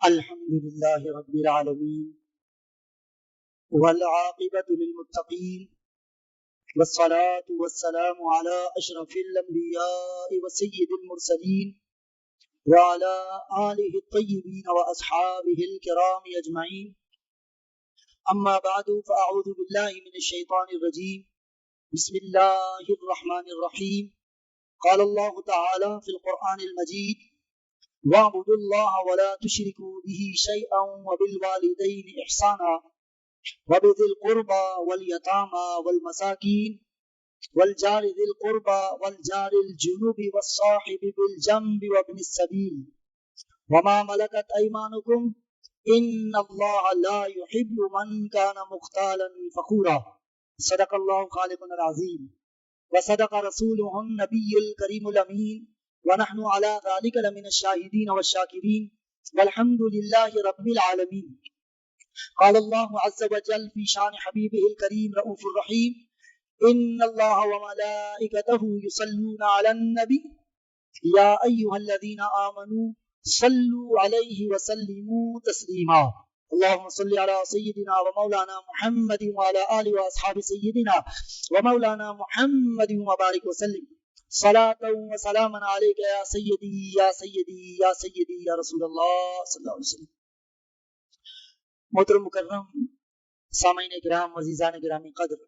الحمد لله رب العالمين والعاقبة للمتقين والصلاة والسلام على أشرف الأنبياء وسيد المرسلين وعلى آله الطيبين وأصحابه الكرام أجمعين. أما بعد فأعوذ بالله من الشيطان الرجيم. بسم الله الرحمن الرحيم. قال الله تعالى في القرآن المجيد: وَاعْبُدُوا اللَّهَ وَلَا تُشْرِكُوا بِهِ شَيْئًا وَبِالْوَالِدَيْنِ إِحْسَانًا وَبِذِي الْقُرْبَى وَالْيَتَامَى وَالْمَسَاكِينِ وَالْجَارِ ذِي الْقُرْبَى وَالْجَارِ الْجُنُبِ وَالصَّاحِبِ بِالْجَنبِ وَابْنِ السَّبِيلِ وَمَا مَلَكَتْ أَيْمَانُكُمْ إِنَّ اللَّهَ لَا يُحِبُّ مَنْ كَانَ مُخْتَالًا فَخُورًا. صدق اللہ خالقنا العظیم وصدق رسولہ النبی الکریم الامین ونحن على ذلك لمن الشاهدين والشاكرين والحمد لله رب العالمين. قال الله عز وجل في شان حبيبه الكريم رؤوف الرحيم: إن الله وملائكته يصلون على النبي يا أيها الذين آمنوا صلوا عليه وسلموا تسليما. اللهم صل على سيدنا ومولانا محمد وعلى آله وأصحاب سيدنا ومولانا محمد وبارك وسلم صلاة وسلاما عليك يا سيدي يا سيدي يا سيدي يا رسول اللہ صلی اللہ علیہ وسلم. محترم مکرم سامعین کرام عزیزان گرامی قدر،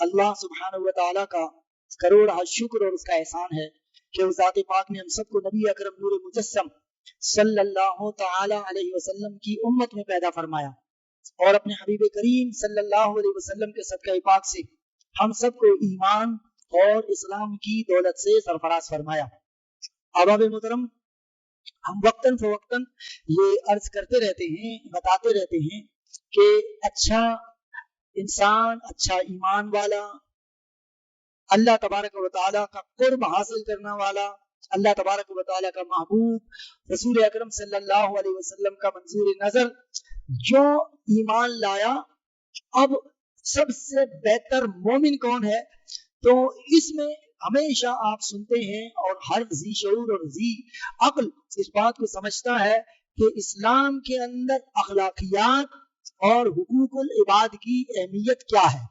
اللہ سبحانہ و تعالیٰ کا کروڑ شکر اور اس کا احسان ہے کہ اس ذات پاک نے ہم سب کو نبی اکرم نور مجسم صلی اللہ تعالی علیہ وسلم کی امت میں پیدا فرمایا اور اپنے حبیب کریم صلی اللہ علیہ وسلم کے صدقہ پاک سے ہم سب کو ایمان اور اسلام کی دولت سے سرفراز فرمایا. احباب محترم، ہم وقتاً فوقتاً یہ عرض کرتے رہتے ہیں، بتاتے رہتے ہیں کہ اچھا انسان، اچھا ایمان والا، اللہ تبارک و تعالیٰ کا قرب حاصل کرنا والا، اللہ تبارک و تعالیٰ کا محبوب رسول اکرم صلی اللہ علیہ وسلم کا منظور نظر جو ایمان لایا، اب سب سے بہتر مومن کون ہے؟ تو اس میں ہمیشہ آپ سنتے ہیں اور ہر ذی شعور اور ذی عقل اس بات کو سمجھتا ہے کہ اسلام کے اندر اخلاقیات اور حقوق العباد کی اہمیت کیا ہے.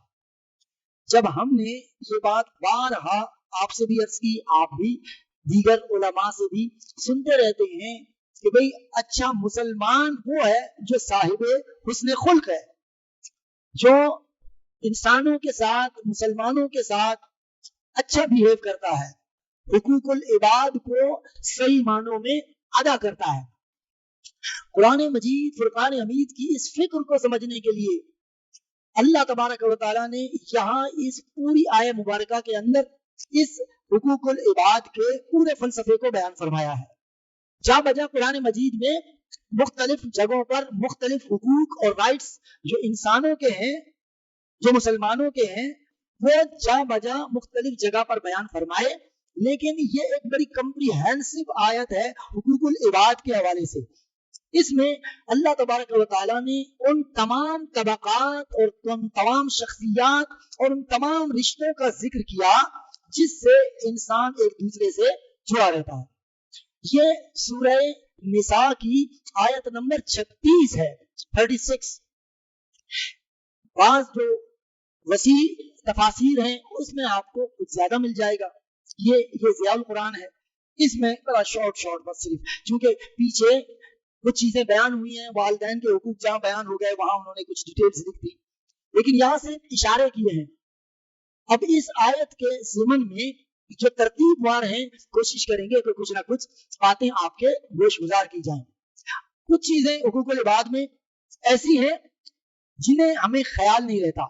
جب ہم نے یہ بات بارہا آپ سے بھی عرض کی، آپ بھی دیگر علماء سے بھی سنتے رہتے ہیں کہ بھئی اچھا مسلمان وہ ہے جو صاحب حسن خلق ہے، جو انسانوں کے ساتھ، مسلمانوں کے ساتھ اچھا بیہیو کرتا ہے، حقوق العباد کو صحیح معنوں میں ادا کرتا ہے. قرآن مجید فرقان حمید کی اس فکر کو سمجھنے کے لیے اللہ تبارک و تعالیٰ نے یہاں اس پوری آیہ مبارکہ کے اندر اس حقوق العباد کے پورے فلسفے کو بیان فرمایا ہے. جا بجا قرآن مجید میں مختلف جگہوں پر مختلف حقوق اور رائٹس جو انسانوں کے ہیں، جو مسلمانوں کے ہیں، وہ جا بجا مختلف جگہ پر بیان فرمائے، لیکن یہ ایک بڑی کمپریہنسو آیت ہے حقوق العباد کے حوالے سے. اس میں اللہ تبارک و تعالیٰ نے ان تمام طبقات اور ان تمام شخصیات اور ان تمام رشتوں کا ذکر کیا جس سے انسان ایک دوسرے سے جڑا رہتا ہے. یہ سورہ نساء کی آیت نمبر 36 ہے، 36. بعض جو وسیع تفاسیر ہیں اس میں آپ کو کچھ زیادہ مل جائے گا. یہ ضیاء القرآن ہے، اس میں بڑا شارٹ بس صرف چونکہ پیچھے کچھ چیزیں بیان ہوئی ہیں، والدین کے حقوق جہاں بیان ہو گئے وہاں انہوں نے کچھ ڈیٹیلز لکھ دی، لیکن یہاں سے اشارے کیے ہیں. اب اس آیت کے ضمن میں جو ترتیب وار ہیں کوشش کریں گے کہ کچھ نہ کچھ باتیں آپ کے گوش گزار کی جائیں. کچھ چیزیں حقوق العباد میں ایسی ہیں جنہیں ہمیں خیال نہیں رہتا،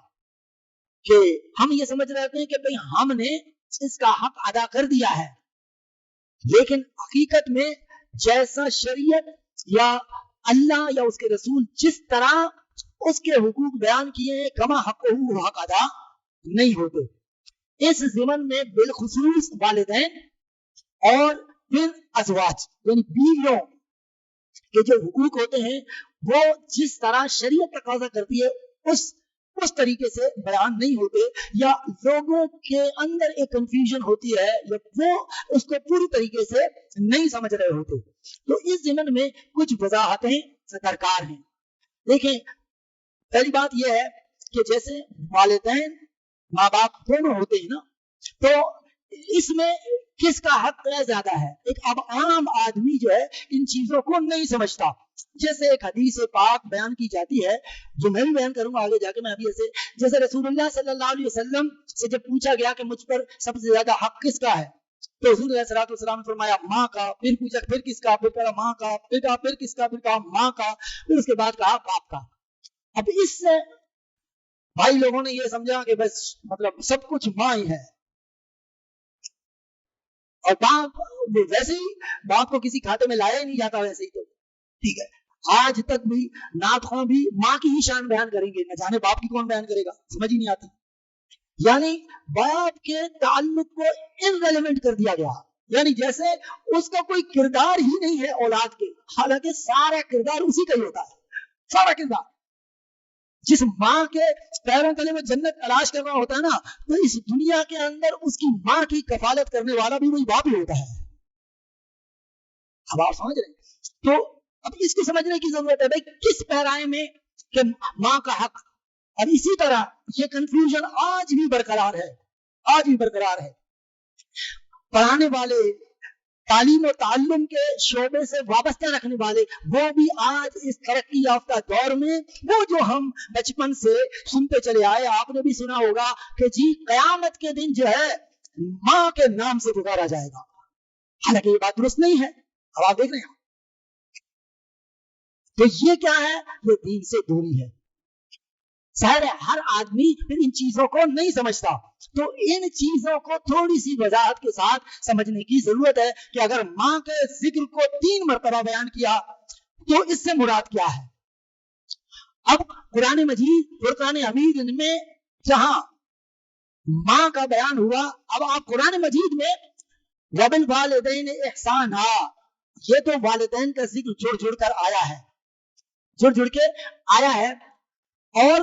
کہ ہم یہ سمجھ رہتے ہیں کہ بھئی ہم نے اس کا حق ادا کر دیا ہے، لیکن حقیقت میں جیسا شریعت یا اللہ یا اس کے رسول جس طرح اس کے حقوق بیان کیے ہیں، کما حق وہ حق ادا نہیں ہوتے. اس ضمن میں بالخصوص والدین اور پھر ازواج یعنی بیویوں کے جو حقوق ہوتے ہیں وہ جس طرح شریعت تقاضا کرتی ہے اس اس طریقے سے بیان نہیں ہوتے، یا لوگوں کے اندر ایک کنفیوژن ہوتی ہے، یا وہ اس کو پوری طریقے سے نہیں سمجھ رہے ہوتے. تو اس ضمن میں کچھ وضاحتیں درکار ہیں. دیکھیں، پہلی بات یہ ہے کہ جیسے والدین ماں باپ دونوں ہوتے ہیں نا، تو اس میں کس کا حق زیادہ ہے؟ ایک اب عام آدمی جو ہے ان چیزوں کو نہیں سمجھتا. جیسے ایک حدیث پاک بیان کی جاتی ہے، جو میں بھی بیان کروں گا آگے جا کے. میں ابھی جیسے رسول اللہ صلی اللہ علیہ وسلم سے جب پوچھا گیا کہ مجھ پر سب سے زیادہ حق کس کا ہے، تو حضور علیہ الصلوۃ والسلام نے فرمایا ماں کا. پھر پوچھا پھر کس کا، پھر کہا ماں کا. پھر کہا پھر کس کا، پھر کہا ماں کا. پھر اس کے بعد کہا باپ کا. اب اس سے بھائی لوگوں نے یہ سمجھا کہ بس مطلب سب کچھ ماں ہی ہے، اور باپ ویسے ہی باپ کو کسی کھاتے میں لایا ہی نہیں جاتا ویسے ہی. تو ٹھیک ہے، آج تک بھی نعت خواں بھی ماں کی ہی شان بیان کریں گے، نہ جانے باپ کی کون بیان کرے گا، سمجھ ہی نہیں آتی. یعنی باپ کے تعلق کو انریلیونٹ کر دیا گیا، یعنی جیسے اس کا کوئی کردار ہی نہیں ہے اولاد کے، حالانکہ سارا کردار اسی کا ہی ہوتا ہے. سارا کردار جس ماں کے پیروں تلے میں جنت تلاش کرنا ہوتا ہے نا، تو اس دنیا کے اندر اس کی ماں کی کفالت کرنے والا بھی وہی باپ ہی ہوتا ہے. اب آپ سمجھ رہے ہیں؟ تو اب اس کو سمجھنے کی ضرورت ہے بھائی کس پیرائے میں کہ ماں کا حق. اور اسی طرح یہ کنفیوژن آج بھی برقرار ہے، آج بھی برقرار ہے. پڑھانے والے، تعلیم و تعلم کے شعبے سے وابستہ رکھنے والے، وہ بھی آج اس ترقی یافتہ دور میں وہ جو ہم بچپن سے سنتے چلے آئے، آپ نے بھی سنا ہوگا کہ جی قیامت کے دن جو ہے ماں کے نام سے پکارا جائے گا. حالانکہ یہ بات درست نہیں ہے. اب آپ دیکھ رہے ہیں، تو یہ کیا ہے؟ یہ دین سے دوری ہے. ظاہر ہے ہر آدمی پھر ان چیزوں کو نہیں سمجھتا، تو ان چیزوں کو تھوڑی سی وضاحت کے ساتھ سمجھنے کی ضرورت ہے کہ اگر ماں کے ذکر کو 3 مرتبہ بیان کیا تو اس سے مراد کیا ہے. اب قرآن مجید فرقان حمید میں جہاں ماں کا بیان ہوا، اب آپ قرآن مجید میں وبالوالدین احسانا، یہ تو والدین کا ذکر جڑ جڑ کر آیا ہے، جڑ جڑ کے آیا ہے. اور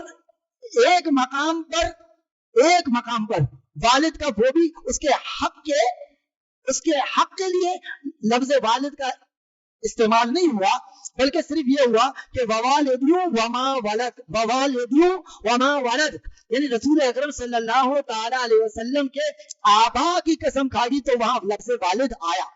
ایک مقام پر والد کا وہ بھی اس کے حق کے لیے لفظ والد کا استعمال نہیں ہوا، بلکہ صرف یہ ہوا کہ ووالدیو وما ولد، یعنی رسول اکرم صلی اللہ تعالی علیہ وسلم کے آبا کی قسم کھائی تو وہاں لفظ والد آیا.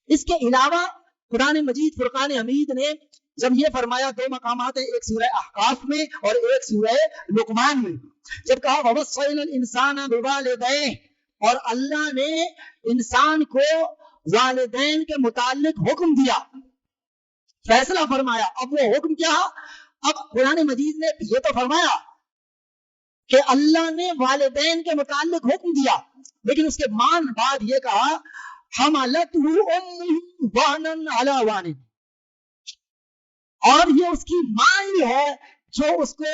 اس کے علاوہ قرآن مجید فرقان حمید نے جب یہ فرمایا، 2 مقامات ہیں، ایک سورہ احقاف میں اور ایک سورہ لقمان میں، جب کہا وَوَصَّيْنَا الْإِنسَانَ بِوَالِدَيْهِ، اور اللہ نے انسان کو والدین کے متعلق حکم دیا، فیصلہ فرمایا. اب وہ حکم کیا؟ اب قرآن مجید نے یہ تو فرمایا کہ اللہ نے والدین کے متعلق حکم دیا، لیکن اس کے بعد یہ کہا حَمَلَتْهُ أُمُّهُ وَهْنًا عَلَى وَهْنٍ، اور یہ اس کی ماں ہی ہے جو اس کو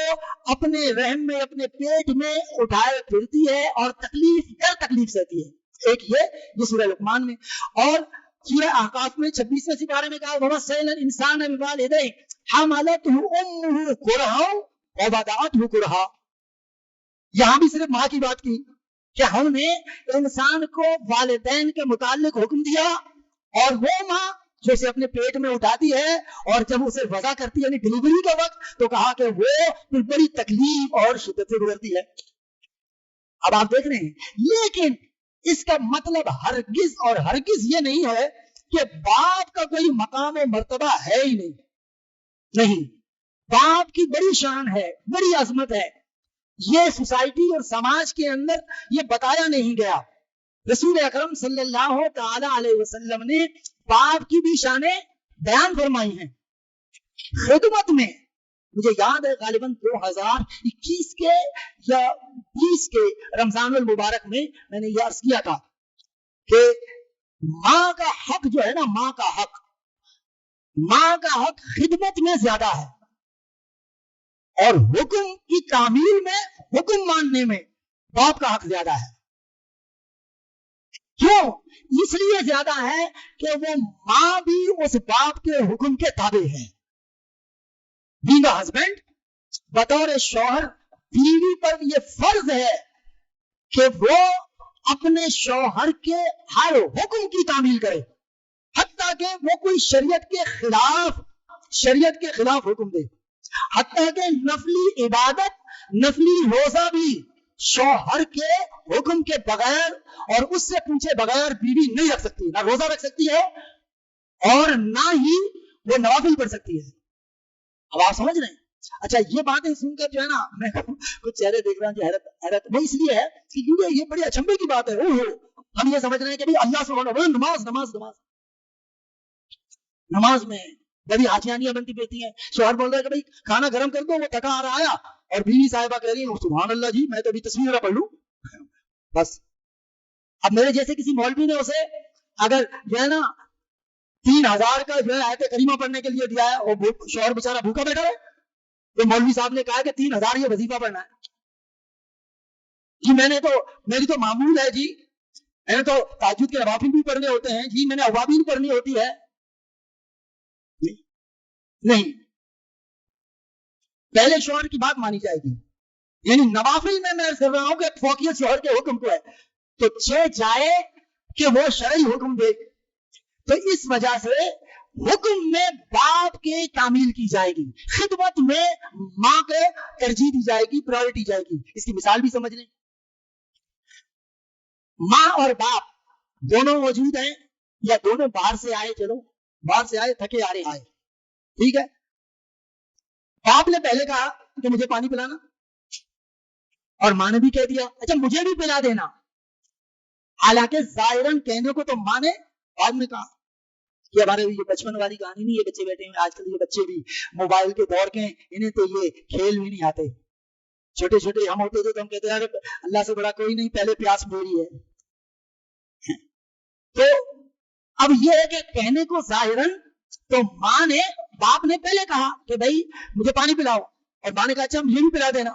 اپنے رحم میں، اپنے پیٹ میں اٹھائے پھرتی ہے اور تکلیف سہتی ہے. ایک یہ سورہ لقمان میں، اور سورہ احقاف میں 26ویں سپارے میں کہا وَوَصَّيْنَا الْإِنسَانَ بِوَالِدَيْهِ حَمَلَتْهُ أُمُّهُ كُرْهًا وَوَضَعَتْهُ كُرْهًا. یہاں بھی صرف ماں کی بات کی کہ ہم نے انسان کو والدین کے متعلق حکم دیا، اور وہ ماں جو اسے اپنے پیٹ میں اٹھاتی ہے اور جب اسے وضع کرتی ہے یعنی ڈلیوری کا وقت، تو کہا کہ وہ بڑی تکلیف اور شدت سے گزرتی ہے. اب آپ دیکھ رہے ہیں، لیکن اس کا مطلب ہرگز اور ہرگز یہ نہیں ہے کہ باپ کا کوئی مقام و مرتبہ ہے ہی نہیں. باپ کی بڑی شان ہے، بڑی عظمت ہے. یہ سوسائٹی اور سماج کے اندر یہ بتایا نہیں گیا. رسول اکرم صلی اللہ تعالی علیہ وسلم نے باپ کی بھی شانیں بیان فرمائی ہیں. خدمت میں مجھے یاد ہے غالباً 2021 کے یا 20 کے رمضان المبارک میں نے یہ عرض کیا تھا کہ ماں کا حق جو ہے نا، ماں کا حق خدمت میں زیادہ ہے، اور حکم کی تعمیل میں، حکم ماننے میں باپ کا حق زیادہ ہے. کیوں؟ اس لیے زیادہ ہے کہ وہ ماں بھی اس باپ کے حکم کے تابع ہے. بینگ ہسبینڈ، بطور شوہر بیوی پر یہ فرض ہے کہ وہ اپنے شوہر کے ہر حکم کی تعمیل کرے، حتیٰ کہ وہ کوئی شریعت کے خلاف حکم دے، حتیٰ کہ نفلی عبادت، نفلی روزہ بھی شوہر کے حکم کے بغیر اور اس سے پوچھے بغیر بیوی نہیں رکھ سکتی، نہ روزہ رکھ سکتی ہے اور نہ ہی وہ نوافل پڑھ سکتی ہے۔ اب آپ سمجھ رہے ہیں؟ اچھا، یہ باتیں سن کر جو ہے نا میں کچھ چہرے دیکھ رہا ہوں کہ حیرت وہ اس لیے ہے کہ کیونکہ یہ بڑی اچنبے کی بات ہے۔ ہم یہ سمجھ رہے ہیں کہ بھائی اللہ سبحانہ وتعالیٰ نماز میں جبھی حاجیانیاں بنتی پڑتی ہیں، شوہر بول رہا ہے کہ بھائی کھانا گرم کر دو، وہ تھکا آ رہا آیا، اور بیوی صاحبہ کہہ رہی ہے سبحان اللہ جی میں تو ابھی تصویر نہ پڑھ لوں بس۔ اب میرے جیسے کسی مولوی نے اسے اگر جو ہے نا 3000 کا جو ہے آیت کریمہ پڑھنے کے لیے دیا ہے اور شوہر بیچارہ بھوکا بیٹھا ہے، تو مولوی صاحب نے کہا کہ 3000 یہ وظیفہ پڑھنا ہے جی، میری تو معمول ہے جی، میں نے تو تہجد کے نوافل بھی پڑھنے ہوتے ہیں جی، میں نے اوابین پڑھنی ہوتی ہے۔ نہیں، پہلے شوہر کی بات مانی جائے گی، یعنی نوافل میں کر رہا ہوں کہ فوقیت شوہر کے حکم کو ہے، تو چاہے کہ وہ شرعی حکم دے، تو اس وجہ سے حکم میں باپ کے تعمیل کی جائے گی، خدمت میں ماں کے ترجیح دی جائے گی، پرائورٹی جائے گی۔ اس کی مثال بھی سمجھ لیں، ماں اور باپ دونوں موجود ہیں یا دونوں باہر سے آئے، چلو باہر سے آئے، تھکے آ رہے آئے، ٹھیک ہے، باپ نے پہلے کہا کہ مجھے پانی پلانا، اور ماں نے بھی کہہ دیا اچھا مجھے بھی پلا دینا، حالانکہ ظاہراً کہنے کو تو ماں نے بعد میں کہا کہ ہمارے یہ بچپن والی کہانی نہیں، یہ بچے بیٹھے ہیں آج کل، یہ بچے بھی موبائل کے دور کے ہیں، انہیں تو یہ کھیل بھی نہیں آتے، چھوٹے چھوٹے ہم ہوتے تھے تو ہم کہتے ہیں اللہ سے بڑا کوئی نہیں، پہلے پیاس میری ہے۔ تو اب یہ ہے کہ کہنے کو ظاہراً تو ماں نے، باپ نے پہلے کہا کہ بھائی مجھے پانی پلاؤ، اور ماں نے کہا اچھا مجھے بھی پلا دینا،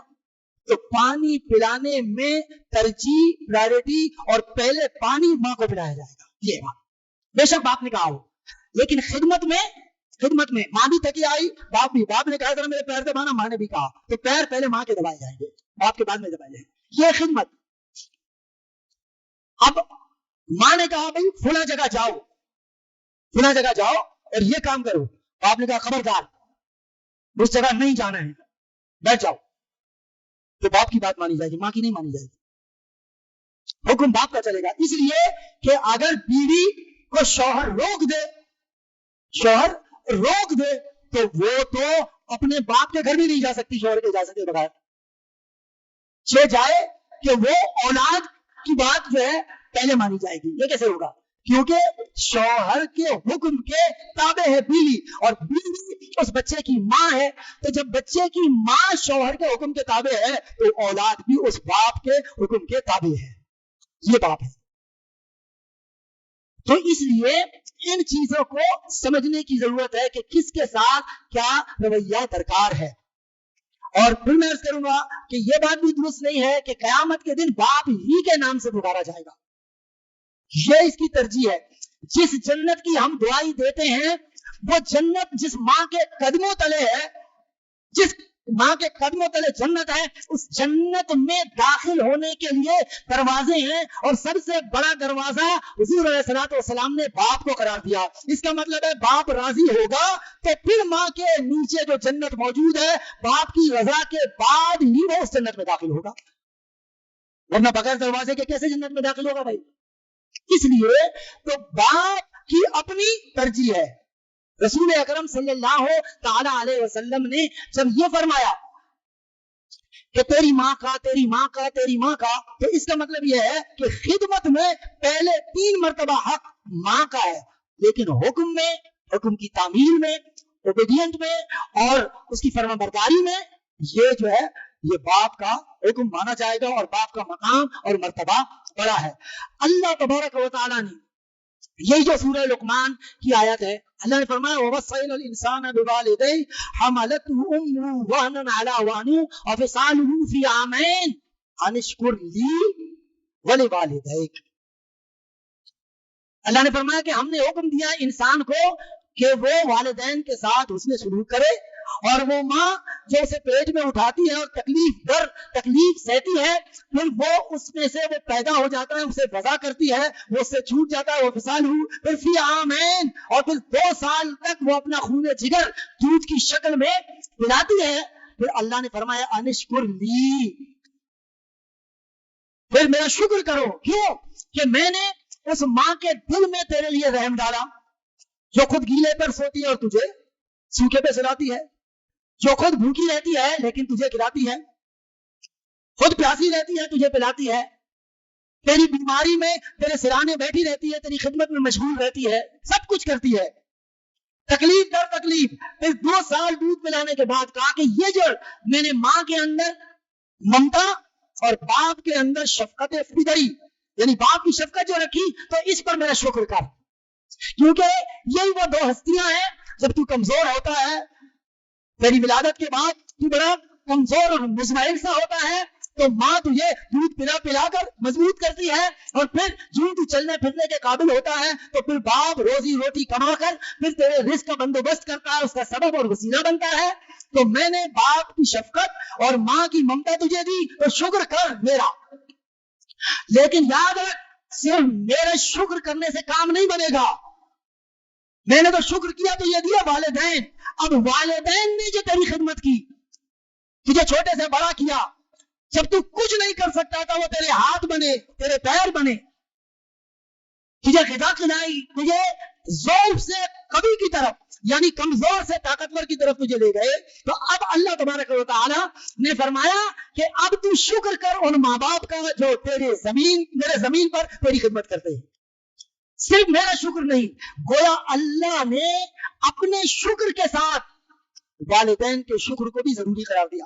تو پانی پلانے میں ترجیح، پرائورٹی، اور پہلے پانی ماں کو پلایا جائے گا، یہ بات بے شک باپ نے کہا ہو، لیکن خدمت میں ماں بھی تھکی آئی، باپ نے کہا ذرا میرے پیر دبانا، ماں نے بھی کہا، تو پیر پہلے ماں کے دبائے جائیں گے، باپ کے بعد میں دبائے جائیں گے، یہ خدمت۔ اب ماں نے کہا بھائی فلاں جگہ جاؤ اور یہ کام کرو، باپ نے کہا خبردار اس جگہ نہیں جانا ہے، بیٹھ جاؤ، تو باپ کی بات مانی جائے گی، ماں کی نہیں مانی جائے گی، حکم باپ کا چلے گا۔ اس لیے کہ اگر بیوی کو شوہر روک دے تو وہ تو اپنے باپ کے گھر بھی نہیں جا سکتی شوہر کے اجازت کے بغیر، جائے کہ وہ اولاد کی بات جو ہے پہلے مانی جائے گی۔ یہ کیسے ہوگا؟ کیونکہ شوہر کے حکم کے تابع ہے بیوی، اور بیوی اس بچے کی ماں ہے، تو جب بچے کی ماں شوہر کے حکم کے تابع ہے تو اولاد بھی اس باپ کے حکم کے تابع ہے، یہ باپ ہے۔ تو اس لیے ان چیزوں کو سمجھنے کی ضرورت ہے کہ کس کے ساتھ کیا رویہ درکار ہے۔ اور پھر میں عرض کروں گا کہ یہ بات بھی درست نہیں ہے کہ قیامت کے دن باپ ہی کے نام سے پکارا جائے گا، یہ اس کی ترجیح ہے۔ جس جنت کی ہم دعائی دیتے ہیں وہ جنت جس ماں کے قدموں تلے ہے، جس ماں کے قدموں تلے جنت ہے، اس جنت میں داخل ہونے کے لیے دروازے ہیں، اور سب سے بڑا دروازہ حضور علیہ الصلوۃ والسلام نے باپ کو قرار دیا۔ اس کا مطلب ہے باپ راضی ہوگا تو پھر ماں کے نیچے جو جنت موجود ہے باپ کی رضا کے بعد ہی وہ اس جنت میں داخل ہوگا، ورنہ بغیر دروازے کے کیسے جنت میں داخل ہوگا بھائی؟ اس لیے تو باپ کی اپنی ترجیح ہے۔ رسول اکرم صلی اللہ تعالی علیہ وسلم نے جب یہ فرمایا کہ تیری ماں کا تو اس کا مطلب یہ ہے کہ خدمت میں پہلے 3 مرتبہ حق ماں کا ہے، لیکن حکم کی تعمیل میں، اوبیڈینٹ میں، اور اس کی فرما برداری میں یہ جو ہے یہ باپ کا حکم مانا جائے گا، اور باپ کا مقام اور مرتبہ بڑا ہے۔ اللہ تبارک و تعالیٰ نے یہی جو سورہ لقمان کی آیت ہے، اللہ نے فرمایا وَوَصَّيْنَا الْإِنسَانَ بِوَالِدَيْهِ حَمَلَتْهُ أُمُّهُ وَهْنًا عَلَى وَهْنٍ وَفِصَالُهُ فِي عَامَيْنِ أَنِ اشْكُرْ لِي وَلِوَالِدَيْكَ۔ اللہ نے فرمایا کہ ہم نے حکم دیا انسان کو کہ وہ والدین کے ساتھ حسن سلوک کرے، اور وہ ماں جو اسے پیٹ میں اٹھاتی ہے اور تکلیف سہتی ہے، پھر وہ اس میں سے وہ پیدا ہو جاتا ہے، اسے وضع کرتی ہے، وہ اس سے چھوٹ جاتا ہے، وہ فسال ہو، پھر فی عامین، اور پھر 2 سال تک وہ اپنا خون جگر دودھ کی شکل میں پلاتی ہے. پھر اللہ نے فرمایا انشکر لی، پھر میرا شکر کرو. کیوں؟ کہ میں نے اس ماں کے دل میں تیرے لیے رحم ڈالا، جو خود گیلے پر سوتی ہے اور تجھے سوکھے پہ سلاتی ہے، جو خود بھوکی رہتی ہے لیکن تجھے کھلاتی ہے، خود پیاسی رہتی ہے تجھے پلاتی ہے، تیری بیماری میں تیرے سرانے بیٹھی رہتی ہے، تیری خدمت میں مشغول رہتی ہے، سب کچھ کرتی ہے، تکلیف در تکلیف. پھر 2 سال دودھ پلانے کے بعد کہا کہ یہ جو میں نے ماں کے اندر ممتا اور باپ کے اندر شفقت فدری، یعنی باپ کی شفقت جو رکھی، تو اس پر میرا شکر کر. کیونکہ یہی وہ 2 ہستیاں ہیں. جب تو کمزور ہوتا ہے، تیری ولادت کے بعد تو بڑا کمزور اور مطمئن سا ہوتا ہے، تو ماں تجھے دودھ پلا پلا کر مضبوط کرتی ہے، اور پھر جو تو چلنے پھرنے کے قابل ہوتا ہے تو پھر باپ روزی روٹی کما کر پھر تیرے رزق کا بندوبست کرتا ہے، اس کا سبب اور وسیلہ بنتا ہے. تو میں نے باپ کی شفقت اور ماں کی ممتا تجھے دی، تو شکر کر میرا. لیکن یاد رکھ، صرف میرے شکر کرنے سے کام نہیں بنے گا. میں نے تو شکر کیا تو یہ دیا والدین. اب والدین نے جو تیری خدمت کی، تجھے چھوٹے سے بڑا کیا، جب تو کچھ نہیں کر سکتا تھا وہ تیرے ہاتھ بنے، تیرے پیر بنے، تجھے غذا کھلائی، تجھے ضعف سے قوی کی طرف یعنی کمزور سے طاقتور کی طرف تجھے لے گئے. تو اب اللہ تبارک و تعالی نے فرمایا کہ اب تو شکر کر ان ماں باپ کا جو میرے زمین پر تیری خدمت کرتے ہیں. صرف میرا شکر نہیں، گویا اللہ نے اپنے شکر کے ساتھ والدین کے شکر کو بھی ضروری قرار دیا.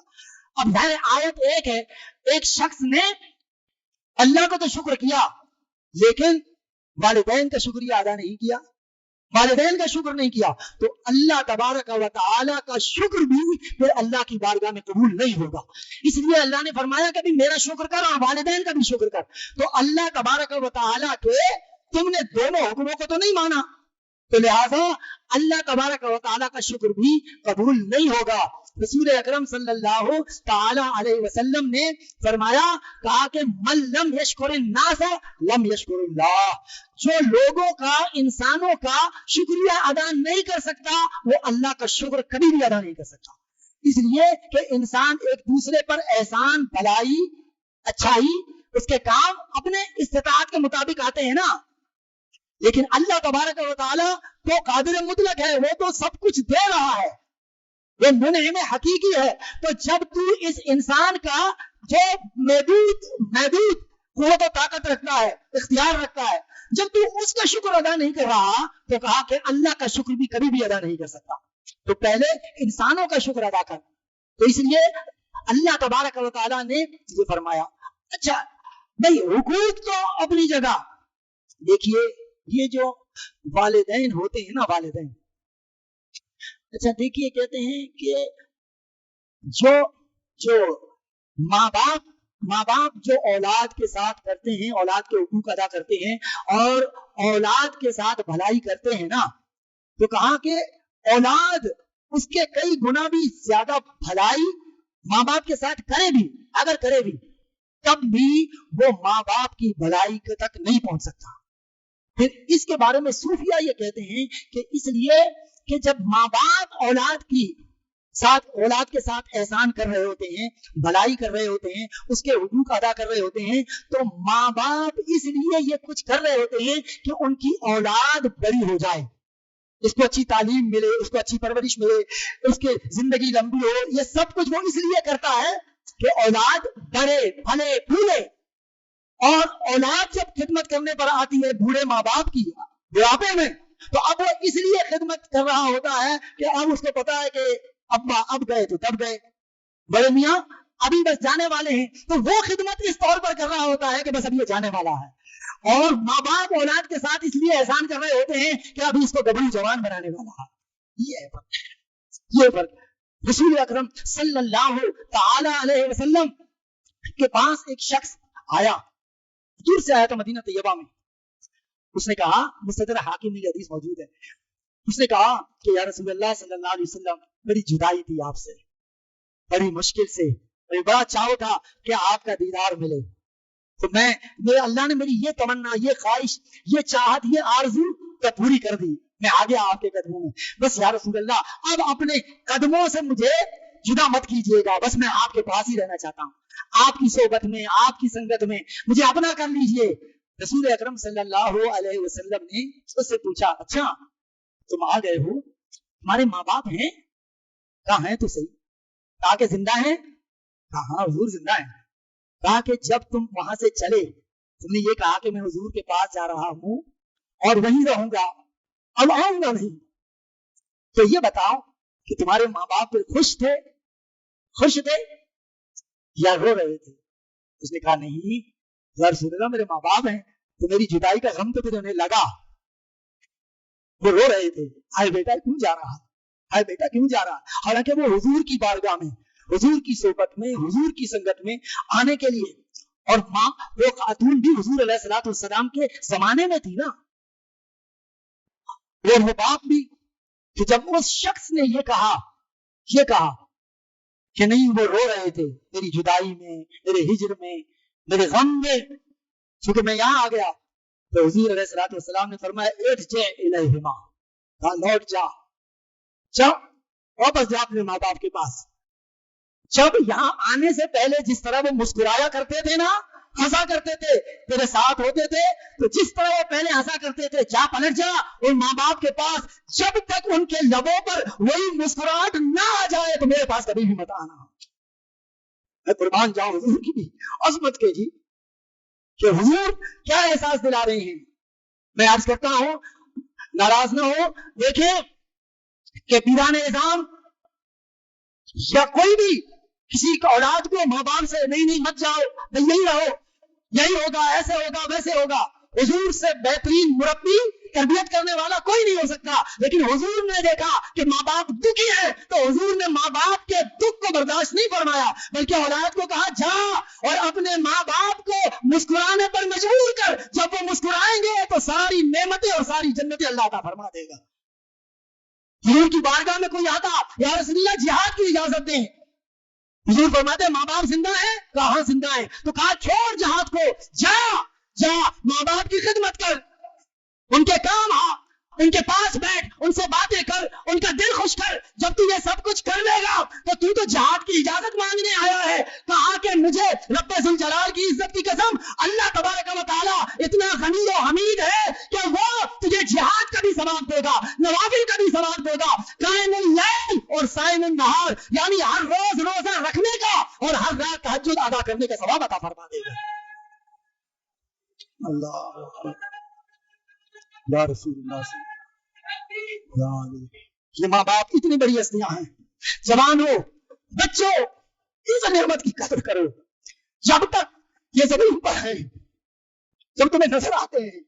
اب ظاہر آیت ایک ہے، ایک شخص نے اللہ کو تو شکر کیا لیکن والدین کا شکریہ ادا نہیں کیا، والدین کا شکر نہیں کیا، تو اللہ تبارک و تعالی کا شکر بھی پھر اللہ کی بارگاہ میں قبول نہیں ہوگا. اس لیے اللہ نے فرمایا کہ بھی میرا شکر کر اور والدین کا بھی شکر کر. تو اللہ تبارک و تعالی کے تم نے دونوں حکموں کو تو نہیں مانا، تو لہذا اللہ تبارک و تعالیٰ کا شکر بھی قبول نہیں ہوگا. رسول اکرم صلی اللہ تعالی علیہ وسلم نے فرمایا، کہا کہ من لم یشکر الناس لم یشکر اللہ، جو لوگوں کا، انسانوں کا شکریہ ادا نہیں کر سکتا وہ اللہ کا شکر کبھی بھی ادا نہیں کر سکتا. اس لیے کہ انسان ایک دوسرے پر احسان، بھلائی، اچھائی، اس کے کام اپنے استطاعت کے مطابق آتے ہیں نا، لیکن اللہ تبارک و تعالی تو قادر مطلق ہے، وہ تو سب کچھ دے رہا ہے، وہ منعم حقیقی ہے. تو جب تو اس انسان کا جو محدود قوت و طاقت رکھتا ہے، اختیار رکھتا ہے، جب تو اس کا شکر ادا نہیں کر رہا، تو کہا کہ اللہ کا شکر بھی کبھی بھی ادا نہیں کر سکتا. تو پہلے انسانوں کا شکر ادا کر. تو اس لیے اللہ تبارک و تعالیٰ نے یہ فرمایا. اچھا بھائی، حقوق تو اپنی جگہ. دیکھیے یہ جو والدین ہوتے ہیں نا، والدین، اچھا دیکھیے کہتے ہیں کہ جو ماں باپ جو اولاد کے ساتھ کرتے ہیں، اولاد کے حقوق ادا کرتے ہیں اور اولاد کے ساتھ بھلائی کرتے ہیں نا، تو کہا کہ اولاد اس کے کئی گنا بھی زیادہ بھلائی ماں باپ کے ساتھ کرے بھی، اگر کرے بھی، تب بھی وہ ماں باپ کی بھلائی تک نہیں پہنچ سکتا. پھر اس کے بارے میں صوفیہ یہ کہتے ہیں کہ اس لیے کہ جب ماں باپ اولاد کے ساتھ احسان کر رہے ہوتے ہیں، بھلائی کر رہے ہوتے ہیں، اس کے حقوق ادا کر رہے ہوتے ہیں، تو ماں باپ اس لیے یہ کچھ کر رہے ہوتے ہیں کہ ان کی اولاد بڑی ہو جائے، اس کو اچھی تعلیم ملے، اس کو اچھی پرورش ملے، اس کی زندگی لمبی ہو. یہ سب کچھ وہ اس لیے کرتا ہے کہ اولاد بڑے پھلے پھولے. اور اولاد جب خدمت کرنے پر آتی ہے بوڑھے ماں باپ کی بڑھاپے میں، تو اب وہ اس لیے خدمت کر رہا ہوتا ہے کہ اب اس کو پتا ہے کہ ابا اب گئے تو تب گئے، بڑے میاں ابھی بس جانے والے ہیں، تو وہ خدمت اس طور پر کر رہا ہوتا ہے کہ بس اب یہ جانے والا ہے. اور ماں باپ اولاد کے ساتھ اس لیے احسان کر رہے ہوتے ہیں کہ ابھی اس کو گبرو جوان بنانے والا ہے. یہ فرق. رسول اکرم صلی اللہ تعالی علیہ وسلم کے پاس ایک شخص آیا، دور سے آیا تھا، مدینہ طیبہ میں. اس نے کہا، مستدرک حاکم میں یہ حدیث موجود ہے، اس نے کہا کہ یا رسول اللہ صلی اللہ علیہ وسلم بڑی جدائی تھی آپ سے، بڑی مشکل سے، بڑا چاو تھا کہ آپ کا دیدار ملے، تو میں اللہ نے میری یہ تمنا، یہ خواہش، یہ چاہت، یہ آرزو تو پوری کر دی، میں آ گیا آپ کے قدموں میں، بس یا رسول اللہ اب اپنے قدموں سے مجھے جدا مت کیجیے گا، بس میں آپ کے پاس ہی رہنا چاہتا ہوں، آپ کی صحبت میں، آپ کی سنگت میں مجھے اپنا کر لیجیے۔ رسول اکرم صلی اللہ علیہ وسلم نے اس سے پوچھا، اچھا تم آ گئے ہو، تمہارے ماں باپ ہیں؟ کہا ہیں تو صحیح۔ کہا کہ زندہ ہیں؟ کہا ہاں حضور زندہ ہیں۔ کہا کہ جب تم وہاں سے چلے، تم نے یہ کہا کہ میں حضور کے پاس جا رہا ہوں اور وہیں رہوں گا، اب آؤں گا نہیں، تو یہ بتاؤ کہ تمہارے ماں باپ پھر خوش تھے یا رو رہے تھے؟ اس نے کہا نہیں یا رسول اللہ میرے ماں باپ ہیں تو میری جدائی کا غم تو پھر انہیں لگا، وہ رو رہے تھے، ہائے بیٹا کیوں جا رہا، ہائے بیٹا کیوں جا رہا، حالانکہ وہ حضور کی بارگاہ میں، حضور کی صحبت میں، حضور کی سنگت میں آنے کے لیے، اور ماں وہ خاتون بھی حضور علیہ الصلوۃ والسلام کے زمانے میں تھی نا، وہ باپ بھی، کہ جب اس شخص نے یہ کہا کہ نہیں وہ رو رہے تھے میری جدائی میں، میرے ہجر میں، میرے غم میں، چونکہ میں یہاں آ گیا، تو حضور علیہ الصلوۃ والسلام نے فرمایا ارجع الیہما، کہا لوٹ جا واپس جا اپنے ماں باپ کے پاس۔ جب یہاں آنے سے پہلے جس طرح وہ مسکرایا کرتے تھے نا، ہنسا کرتے تھے، تیرے ساتھ ہوتے تھے، تو جس طرح وہ پہلے ہنسا کرتے تھے، جا پلٹ جا ان ماں باپ کے پاس، جب تک ان کے لبوں پر وہی مسکراہٹ نہ آ جائے تو میرے پاس کبھی بھی مت آنا۔ میں قربان جاؤں حضور کی بھی عظمت کے جی، کہ حضور کیا احساس دلا رہے ہیں۔ میں عرض کرتا ہوں ناراض نہ ہو، دیکھیں کہ پیران اعظام یا کوئی بھی کسی کا اولاد کو ماں باپ سے نہیں مت جاؤ، نہیں یہی رہو، یہی ہوگا، ایسے ہوگا، ویسے ہوگا، حضور سے بہترین مربی تربیت کرنے والا کوئی نہیں ہو سکتا، لیکن حضور نے دیکھا کہ ماں باپ دکھی ہے تو حضور نے ماں باپ کے دکھ کو برداشت نہیں فرمایا، بلکہ اولاد کو کہا جا اور اپنے ماں باپ کو مسکرانے پر مجبور کر، جب وہ مسکرائیں گے تو ساری نعمتیں اور ساری جنتیں اللہ عطا فرما دے گا۔ حضور کی بارگاہ میں کوئی آتا، یا رسول اللہ جہاد کی اجازت دیں، حضور فرماتے ماں باپ زندہ ہیں؟ کہا ہاں زندہ ہیں، تو کہا چھوڑ جہاد کو، جا ماں باپ کی خدمت کر، ان کے کام آ، ان کے پاس بیٹھ، ان سے باتیں کر، ان کا دل خوش کر، جب تو یہ سب کچھ کر لے گا تو جہاد کی اجازت مانگنے آیا ہے۔ کہا کہ مجھے رب ذوالجلال کی عزت کی قسم، اللہ تبارک و تعالیٰ اتنا غنی و حمید ہے کہ وہ تجھے جہاد کا بھی ثواب دے گا، نوافل کا بھی ثواب دے گا، قائم اللیل اور صائم النہار، یعنی ہر روز روزہ رکھنے کا اور ہر رات تہجد ادا کرنے کا ثواب عطا فرما دے گا۔ اللہ یا رسول اللہ صلی اللہ علیہ وسلم، یہ ماں باپ اتنی بڑی ہستیاں ہیں۔ جوانوں، بچوں، اس نعمت کی قدر کرو، جب تک یہ زمین پر ہے، جب تمہیں نظر آتے ہیں،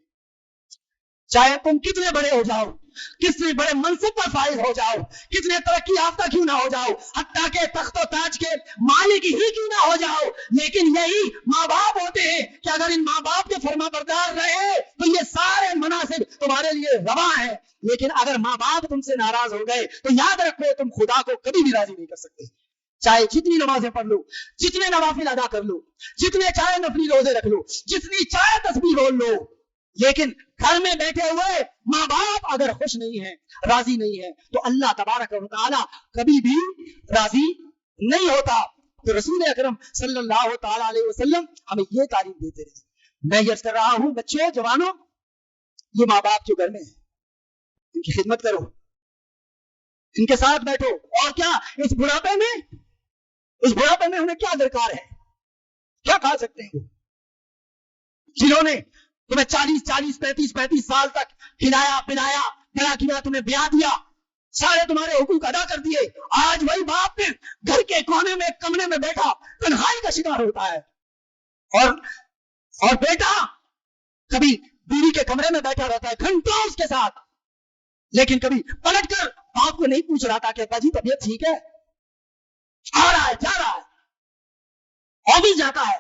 چاہے تم کتنے بڑے ہو جاؤ، کتنے بڑے منصب پر فائز ہو جاؤ، کتنے ترقی یافتہ کیوں نہ ہو جاؤ، حتیٰ کہ تخت و تاج کے مالک ہی کیوں نہ ہو جاؤ، لیکن یہی ماں باپ ہوتے ہیں کہ اگر ان ماں باپ کے فرما بردار رہے تو یہ سارے مناصب تمہارے لیے روا ہیں، لیکن اگر ماں باپ تم سے ناراض ہو گئے تو یاد رکھو تم خدا کو کبھی بھی راضی نہیں کر سکتے، چاہے جتنی نمازیں پڑھ لو، جتنے نوافل ادا کر لو، جتنے چاہے نفلی روزے رکھ لو، جتنی چاہے تسبیح بول لو، لیکن گھر میں بیٹھے ہوئے ماں باپ اگر خوش نہیں ہیں، راضی نہیں ہے، تو اللہ تبارک و تعالی کبھی بھی راضی نہیں ہوتا۔ تو رسول اکرم صلی اللہ تعالی علیہ وسلم ہمیں یہ تعلیم دیتے رہے۔ میں یہ کر رہا ہوں بچوں، جوانوں، یہ ماں باپ جو گھر میں ہیں ان کی خدمت کرو، ان کے ساتھ بیٹھو، اور کیا اس بڑھاپے میں انہیں کیا درکار ہے، کیا کھا سکتے ہیں وہ، جنہوں نے تمہیں 40 35 سال تک کھلایا پلایا، بڑا کیا، تمہیں بیاہ دیا، سارے تمہارے حقوق ادا کر دیے، آج وہی باپ گھر کے کونے میں کمرے میں بیٹھا تنہائی کا شکار ہوتا ہے، اور بیٹا کبھی بیوی کے کمرے میں بیٹھا رہتا ہے گھنٹوں اس کے ساتھ، لیکن کبھی پلٹ کر باپ کو نہیں پوچھ رہا تھا کہ ابا جی طبیعت ٹھیک ہے، آ رہا ہے جا رہا ہے، آفس جاتا ہے،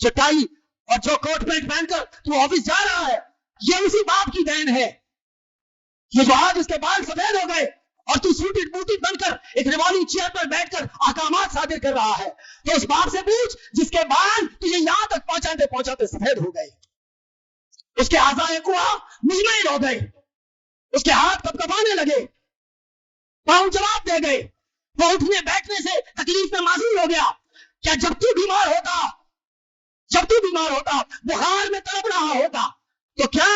چٹائی اور جو کوٹ پینٹ پہن کر تو آفس جا رہا ہے، یہ اسی باپ کی دین ہے۔ یہ جو آج اس کے بال سفید ہو گئے اور تو سوٹیڈ بوٹیڈ بن کر ایک ریوالنگ چیئر پر بیٹھ کر احکامات صادر کر رہا ہے، تو اس باپ سے پوچھ جس کے بال تجھے یہاں تک پہنچاتے پہنچاتے سفید ہو گئے، اس کے اعضائے قوا مجمعین ہو گئے، اس کے ہاتھ کپکپانے لگے، پاؤں جواب دے گئے، وہ اٹھنے بیٹھنے سے تکلیف میں معذور ہو گیا. کیا جب تو بیمار ہوتا بخار میں تڑپ رہا ہوتا تو کیا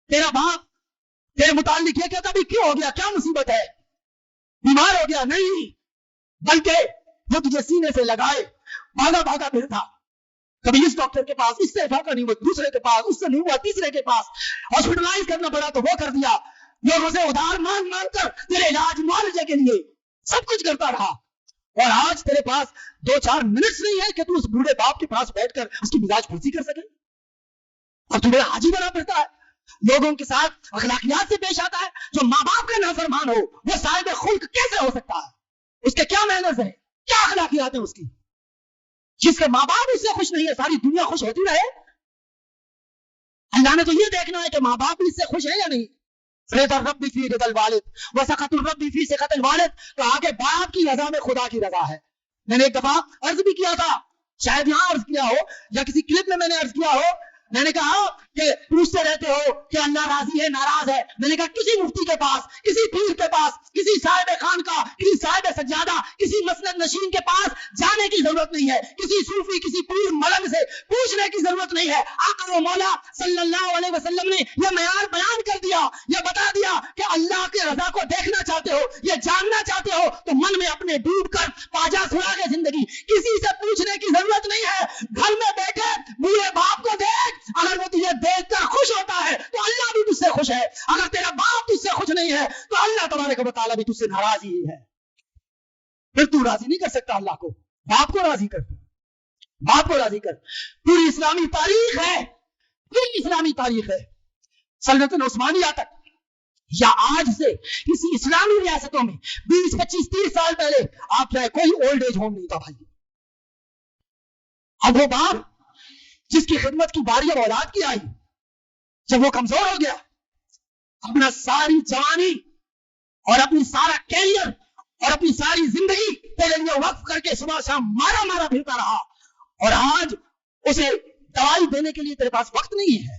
تیرا باپ تیرے متعلق یہ کہتا بھی کیوں ہو گیا، کیا مصیبت ہے، بیمار ہو گیا؟ نہیں، بلکہ وہ تجھے سینے سے لگائے بھاگا پھرتا، کبھی اس ڈاکٹر کے پاس، اس سے فاقہ نہیں ہوا دوسرے کے پاس، اس سے نہیں ہوا تیسرے کے پاس، ہاسپٹلائز کرنا پڑا تو وہ کر دیا، لوگوں سے ادھار مانگ کر تیرے علاج معالجے کے لیے سب کچھ کرتا رہا، اور آج تیرے پاس 2-4 منٹس نہیں ہے کہ تو اس بوڑھے باپ کے پاس بیٹھ کر اس کی مزاج پرسی کر سکے. اب تمہیں حاجی بنا پڑتا ہے، لوگوں کے ساتھ اخلاقیات سے پیش آتا ہے. جو ماں باپ کا نافرمان ہو وہ صاحب خلق کیسے ہو سکتا ہے؟ اس کے کیا مینرز ہیں، کیا اخلاقیات ہیں اس کی؟ جس کے ماں باپ اس سے خوش نہیں ہے ساری دنیا خوش ہوتی رہے. اللہ نے تو یہ دیکھنا ہے کہ ماں باپ اس سے خوش ہے یا نہیں. رضا الرب فی رضا الوالد وسخط الرب فی سخط الوالد، تو آگے باپ کی رضا میں خدا کی رضا ہے. میں نے ایک دفعہ عرض بھی کیا تھا، شاید یہاں عرض کیا ہو یا کسی کلپ میں نے عرض کیا ہو، میں نے کہا کہ پوچھتے رہتے ہو کہ اللہ راضی ہے ناراض ہے. میں نے کہا کسی مفتی کے پاس، کسی پیر کے پاس، کسی صاحب خانقاہ، کسی صاحب سجادہ، کسی مسند نشین کے پاس جانے کی ضرورت نہیں ہے، کسی صوفی، کسی پیر ملنگ سے پوچھنے کی ضرورت نہیں ہے. آقا و مولا صلی اللہ علیہ وسلم نے یہ معیار بیان کر دیا، یہ بتا دیا کہ اللہ کے رضا کو دیکھنا چاہتے ہو، یہ جاننا چاہتے ہو تو من میں اپنے ڈوب کر پاجا سنا کے زندگی، کسی سے پوچھنے کی ضرورت نہیں ہے. گھر میں بیٹھے بوڑھے باپ کو دیکھ، اگر وہ تجھے دیکھ کر خوش ہوتا ہے تو اللہ بھی تجھ سے خوش ہے. اگر تیرا باپ تجھ سے خوش نہیں ہے تو اللہ تبارک و تعالیٰ بھی تجھ سے ناراض ہی ہے. پھر تو راضی نہیں کر سکتا اللہ کو، باپ کو راضی کر، باپ کو راضی کر. پوری اسلامی تاریخ ہے، پوری اسلامی تاریخ ہے، سلطنت عثمانیہ تک یا آج سے کسی اسلامی ریاستوں میں 20, 25, 30 سال پہلے آپ چاہے کوئی اولڈ ایج ہوم نہیں تھا بھائی. اب وہ باپ جس کی خدمت کی باری اب اولاد کی آئی، جب وہ کمزور ہو گیا، اپنا ساری جوانی اور اپنی سارا کیریئر اور اپنی ساری زندگی تیرے لیے وقف کر کے صبح شام مارا پھرتا رہا، اور آج اسے دوائی دینے کے لیے تیرے پاس وقت نہیں ہے،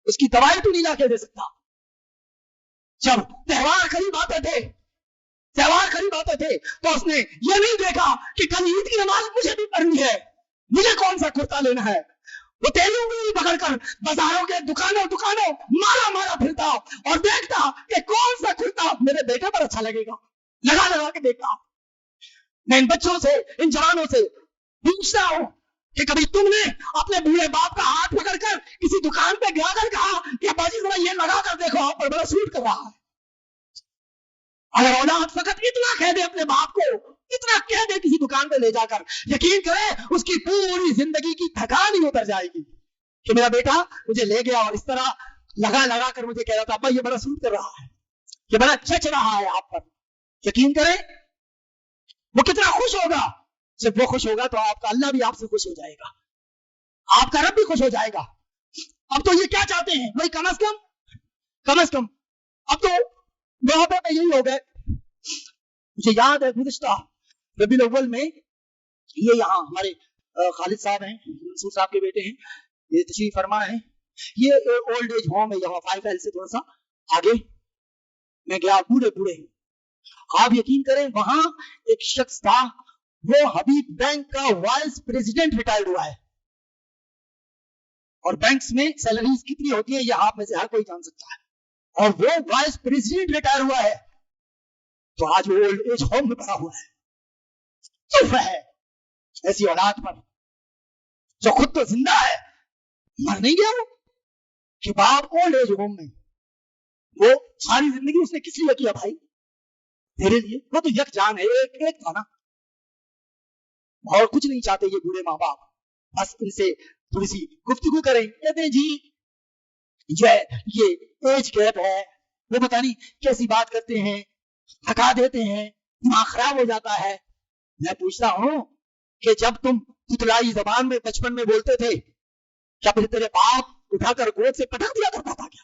اس کی دوائی تو نہیں لا کے دے سکتا. جب تہوار قریب آتے تھے تو اس نے یہ نہیں دیکھا کہ کل عید کی نماز مجھے بھی پڑھنی ہے، مجھے کون سا کرتا لینا ہے. وہ تیلوں بھی پکڑ کر بازاروں کے دکانوں مارا پھرتا اور دیکھتا کہ کون سا کرتا میرے بیٹے پر اچھا لگے گا، لگا کے دیکھتا. میں ان بچوں سے، ان جوانوں سے پوچھتا ہوں کہ کبھی تم نے اپنے بوڑھے باپ کا ہاتھ پکڑ کر کسی دکان پہ گیا کر کہا کہ ابا جی ذرا یہ لگا کر دیکھو آپ پر بڑا سوٹ کر رہا ہے؟ اگر اولاد فقط اتنا کہہ دے اپنے باپ کو، اتنا کہہ دے کسی دکان پہ لے جا کر، یقین کرے اس کی پوری زندگی کی تھکان ہی اتر جائے گی کہ میرا بیٹا مجھے لے گیا اور اس طرح لگا کر مجھے کہہ رہا تھا ابا یہ بڑا سوٹ کر رہا ہے، یہ بڑا چچ رہا ہے آپ پر. یقین کرے وہ کتنا خوش ہوگا. جب وہ خوش ہوگا تو آپ کا اللہ بھی آپ سے خوش ہو جائے گا، آپ کا رب بھی خوش ہو جائے گا. اب تو یہ کیا چاہتے ہیں بھائی، کم از کم اب تو وہاں پہ یہی ہو گئے. مجھے یاد ہے گزشتہ ربیع الاول میں یہ یہاں ہمارے خالد صاحب ہیں، منصور صاحب کے بیٹے ہیں، یہ تشریف فرما ہے. یہ اولڈ ایج ہوم ہے یہاں 5L سے تھوڑا سا آگے. میں گیا، بوڑھے آپ یقین کریں وہاں ایک شخص تھا، وہ حبیب بینک کا وائس پریزیڈنٹ ریٹائرڈ ہوا ہے. اور بینکس میں سیلریز کتنی ہوتی ہے یہ آپ میں سے ہر کوئی جان سکتا ہے، اور وہ وائس پریزیڈنٹ ریٹائر ہوا ہے. تو آج وہ اولڈ ایج ہوم میں پڑا ہوا ہے. صرف ہے ایسی اولاد پر جو خود تو زندہ ہے، مر نہیں گیا وہ، کہ باپ اولڈ ایج ہوم میں. وہ ساری زندگی اس نے کس لیے کیا بھائی؟ تیرے لیے. وہ تو یک جان ہے، ایک تھا نا، اور کچھ نہیں چاہتے یہ بوڑھے ماں باپ. بس ان سے تھوڑی سی گفتگو کریں، کہتے ہیں جی جو ہے یہ ایج گیپ ہے، وہ پتہ نہیں کیسی بات کرتے ہیں، تھکا دیتے ہیں، دماغ خراب ہو جاتا ہے. میں پوچھتا ہوں کہ جب تم پتلائی زبان میں بچپن میں بولتے تھے، کیا پھر تیرے باپ اٹھا کر گود سے پٹک دیا کرتا تھا کیا؟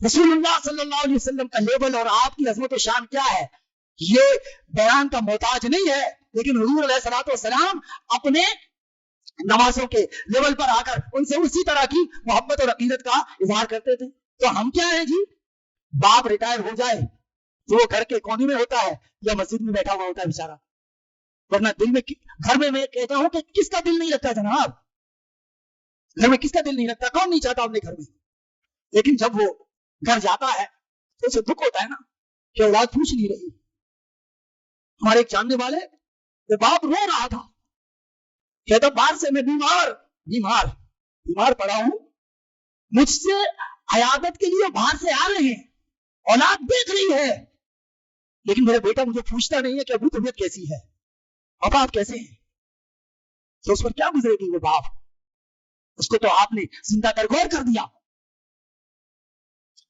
رسول اللہ صلی اللہ علیہ وسلم کا لیول اور آپ کی عظمت و شان کیا ہے یہ بیان کا محتاج نہیں ہے، لیکن حضور علیہ الصلوۃ والسلام اپنے نمازوں کے لیول پر آ کر ان سے اسی طرح کی محبت اور عقیدت کا اظہار کرتے تھے۔ تو ہم کیا ہیں جی، باپ ریٹائر ہو جائے تو وہ گھر کے کونے میں ہوتا ہے یا مسجد میں بیٹھا ہوا ہوتا ہے بیچارہ، ورنہ دل میں گھر میں کہتا ہوں کہ کس کا دل نہیں لگتا جناب، گھر میں کس کا دل نہیں لگتا، کون نہیں چاہتا اپنے گھر میں، لیکن جب وہ گھر جاتا ہے تو اسے دکھ ہوتا ہے نا کہ اولاد پوچھ نہیں رہی۔ ہمارے ایک جاننے والے کہ باپ رو رہا تھا، کہتا باہر سے میں بیمار پڑا ہوں، مجھ سے عیادت کے لیے باہر سے آ رہے ہیں، اولاد دیکھ رہی ہے، لیکن میرا بیٹا مجھے پوچھتا نہیں ہے کہ ابو طبیعت کیسی ہے، ابا آپ کیسے ہیں۔ تو اس پر کیا گزرے گی وہ باپ، اس کو تو آپ نے زندہ درگور کر دیا۔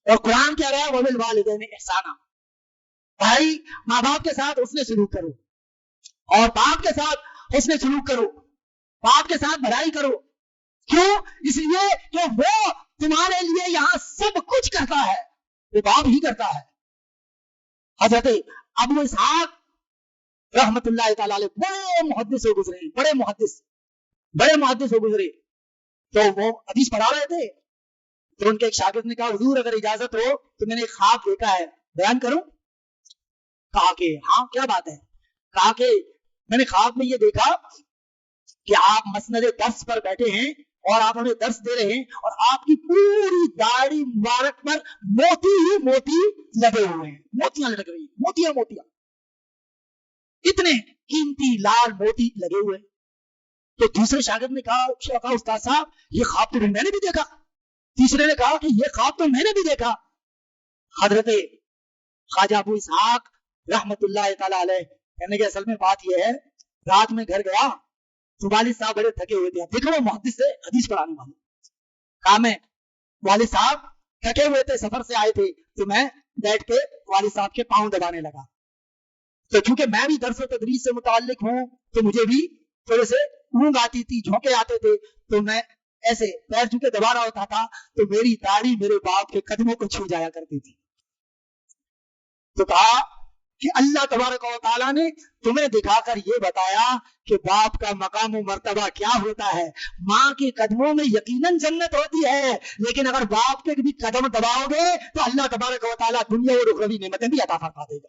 اور قرآن کہہ رہا ہے وَبِالْوَالِدَيْنِ احسانا، بھائی ماں باپ کے ساتھ حسن سلوک کرو، اور باپ کے ساتھ حسن سلوک کرو، باپ کے ساتھ بھلائی کرو۔ کیوں؟ اس لیے کہ وہ تمہارے لیے یہاں سب کچھ کرتا ہے، وہ باپ ہی کرتا ہے۔ حضرت ابو اسحاق رحمت اللہ تعالی علیہ بڑے محدث ہو گزرے، بڑے محدث ہو گزرے، تو وہ حدیث پڑھا رہے تھے، تو ان کے ایک شاگرد نے کہا حضور اگر اجازت ہو تو میں نے ایک خواب دیکھا ہے، بیان کروں؟ کہا کہ ہاں کیا بات ہے؟ کہا کہ میں نے خواب میں یہ دیکھا کہ آپ مسند درس پر بیٹھے ہیں اور آپ ہمیں درس دے رہے ہیں، اور آپ کی پوری داڑھی مبارک پر موتی ہی موتی لگے ہوئے ہیں، موتیاں لگ رہی ہیں، موتیاں اتنے قیمتی لال موتی لگے ہوئے۔ تو دوسرے شاگرد نے کہا استاد صاحب یہ خواب تو میں نے بھی دیکھا۔ تیسرے نے کہا کہ یہ خواب تو میں نے بھی دیکھا۔ حضرت خواجہ ابو اسحاق رحمت اللہ تعالی علیہ کہنے کے اصل میں بات یہ ہے، رات میں گھر گیا تو والد صاحب بڑے تھکے ہوئے تھے، دیکھو وہ محدث سے حدیث پڑھانے والے، کہا میں والد صاحب تھکے ہوئے تھے، سفر سے آئے تھے، تو میں بیٹھ کے والد صاحب کے پاؤں دبانے لگا، تو چونکہ میں بھی درس و تدریس سے متعلق ہوں تو مجھے بھی تھوڑے سے اونگ آتی تھی، جھونکے آتے تھے، تو میں ایسے پیر چونکہ دبا رہا ہوتا تھا تو میری داڑھی میرے باپ کے قدموں کو چھو جایا کرتی تھی۔ تو کہا کہ اللہ تبارک و تعالیٰ نے تمہیں دکھا کر یہ بتایا کہ باپ کا مقام و مرتبہ کیا ہوتا ہے، ماں کے قدموں میں یقیناً جنت ہوتی ہے، لیکن اگر باپ کے بھی قدم دباؤ گے تو اللہ تبارک و تعالیٰ دنیا اور اخروی نعمتیں بھی عطا فرما دے گا۔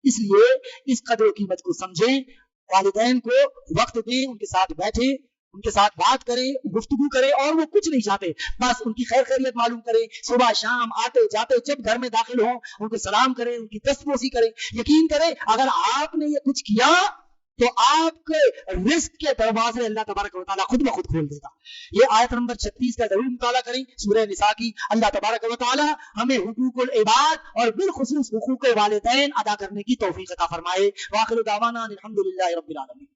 اس لیے اس قدر و قیمت کو سمجھیں، والدین کو وقت دیں، ان کے ساتھ بیٹھیں، ان کے ساتھ بات کریں، گفتگو کریں، اور وہ کچھ نہیں چاہتے، بس ان کی خیر خیریت معلوم کریں، صبح شام آتے جاتے جب گھر میں داخل ہوں ان کو سلام کریں، ان کی دستبوسی کریں۔ یقین کریں اگر آپ نے یہ کچھ کیا تو آپ کے رزق کے دروازے اللہ تبارک و تعالیٰ خود بخود کھول دے گا۔ یہ آیت نمبر 36 کا ضرور مطالعہ کریں، سورہ نساء کی۔ اللہ تبارک و تعالیٰ ہمیں حقوق العباد اور بالخصوص حقوق والدین ادا کرنے کی توفیق عطا فرمائے۔ وآخر دعوانا الحمدللہ رب العالمین۔